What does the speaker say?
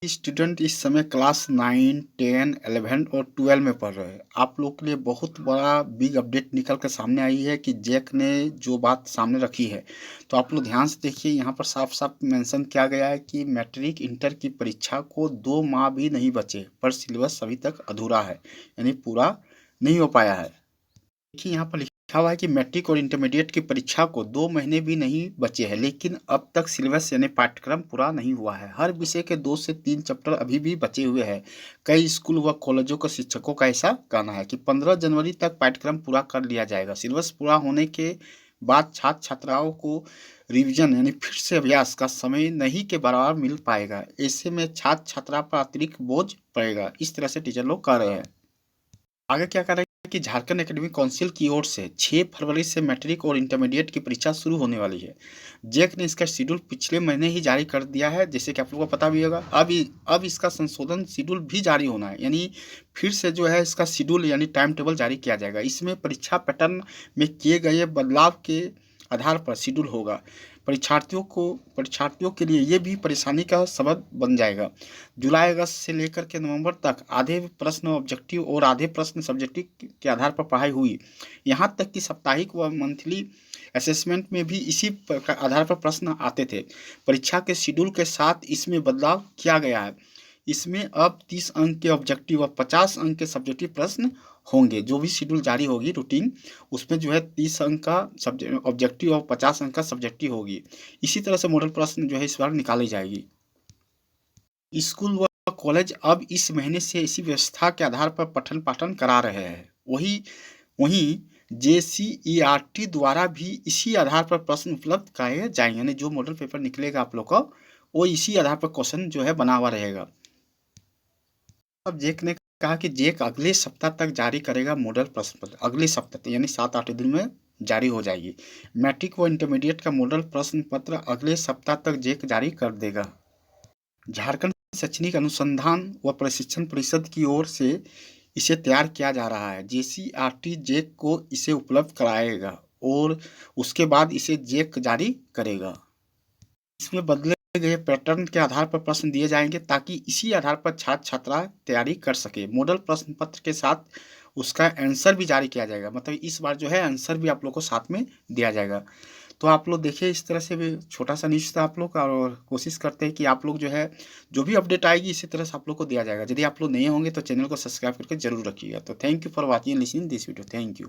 Student इस समय class 9, 10, 11 और 12 में पढ़ रहे हैं। आप लोग के लिए बहुत बड़ा बिग अपडेट निकल कर सामने आई है कि जैक ने जो बात सामने रखी है। तो आप लोग ध्यान से देखिए, यहाँ पर साफ साफ मेंशन किया गया है कि मैट्रिक इंटर की परीक्षा को 2 माह भी नहीं बचे पर सिलेबस अभी तक अधूरा है, यानी पूरा नहीं हो पाया है। देखिए यहाँ पर लिखा हुआ है कि मैट्रिक और इंटरमीडिएट की परीक्षा को 2 महीने भी नहीं बचे हैं, लेकिन अब तक सिलेबस यानी पाठ्यक्रम पूरा नहीं हुआ है। हर विषय के 2 से 3 चैप्टर अभी भी बचे हुए हैं। कई स्कूल व कॉलेजों के शिक्षकों का ऐसा कहना है कि 15 जनवरी तक पाठ्यक्रम पूरा कर लिया जाएगा। सिलेबस पूरा होने के बाद छात्र छात्राओं को रिवीजन यानी फिर से अभ्यास का समय नहीं के बराबर मिल पाएगा। ऐसे में छात्र छात्रा पर अतिरिक्त बोझ पड़ेगा। इस तरह से टीचर लोग कह रहे हैं। आगे क्या कर रहे हैं कि झारखंड एकेडमिक काउंसिल की ओर से 6 फरवरी से मैट्रिक और इंटरमीडिएट की परीक्षा शुरू होने वाली है। जैक ने इसका शेड्यूल पिछले महीने ही जारी कर दिया है, जैसे कि आप लोगों को पता भी होगा। अब इसका संशोधन शेड्यूल भी जारी होना है, यानी फिर से जो है इसका शेड्यूल यानी टाइम टेबल जारी किया जाएगा। इसमें परीक्षा पैटर्न में किए गए बदलाव के आधार पर शेड्यूल होगा। परीक्षार्थियों के लिए ये भी परेशानी का सबब बन जाएगा। जुलाई अगस्त से लेकर के नवंबर तक आधे प्रश्न ऑब्जेक्टिव और आधे प्रश्न सब्जेक्टिव के आधार पर पढ़ाई हुई। यहाँ तक कि साप्ताहिक व मंथली असेसमेंट में भी इसी आधार पर प्रश्न आते थे। परीक्षा के शेड्यूल के साथ इसमें बदलाव किया गया है। इसमें अब 30 अंक के ऑब्जेक्टिव और 50 अंक के सब्जेक्टिव प्रश्न होंगे। जो भी शेड्यूल जारी होगी रूटीन, उसमें जो है 30 अंक का सब्जेक्ट ऑब्जेक्टिव और 50 अंक का सब्जेक्टिव होगी। इसी तरह से मॉडल प्रश्न जो है इस बार निकाली जाएगी। स्कूल व कॉलेज अब इस महीने से इसी व्यवस्था के आधार पर पठन पाठन करा रहे हैं। वहीं JCERT द्वारा भी इसी आधार पर प्रश्न उपलब्ध कराए जाएंगे, यानी जो मॉडल पेपर निकलेगा आप लोग का वो इसी आधार पर क्वेश्चन जो है बना हुआ रहेगा। अब जैक ने कहा कि जैक अगले सप्ताह तक जारी करेगा मॉडल प्रश्न पत्र। अगले सप्ताह तक यानी 7-8 दिन में जारी हो जाएगी। मैट्रिक व इंटरमीडिएट का मॉडल प्रश्न पत्र अगले सप्ताह तक जैक जारी कर देगा। झारखंड शैक्षणिक अनुसंधान व प्रशिक्षण परिषद की ओर से इसे तैयार किया जा रहा है। JCERT जैक को इसे उपलब्ध कराएगा और उसके बाद इसे जैक जारी करेगा। इसमें बदले गए पैटर्न के आधार पर प्रश्न दिए जाएंगे ताकि इसी आधार पर छात्र छात्रा तैयारी कर सके। मॉडल प्रश्न पत्र के साथ उसका आंसर भी जारी किया जाएगा, मतलब इस बार जो है आंसर भी आप लोग को साथ में दिया जाएगा। तो आप लोग देखिए, इस तरह से भी छोटा सा न्यूज़ था आप लोग का, और कोशिश करते हैं कि आप लोग जो है जो भी अपडेट आएगी इसी तरह से आप लोग को दिया जाएगा। यदि आप लोग नए होंगे तो चैनल को सब्सक्राइब करके जरूर रखिएगा। तो thank you for watching listening this video. Thank you.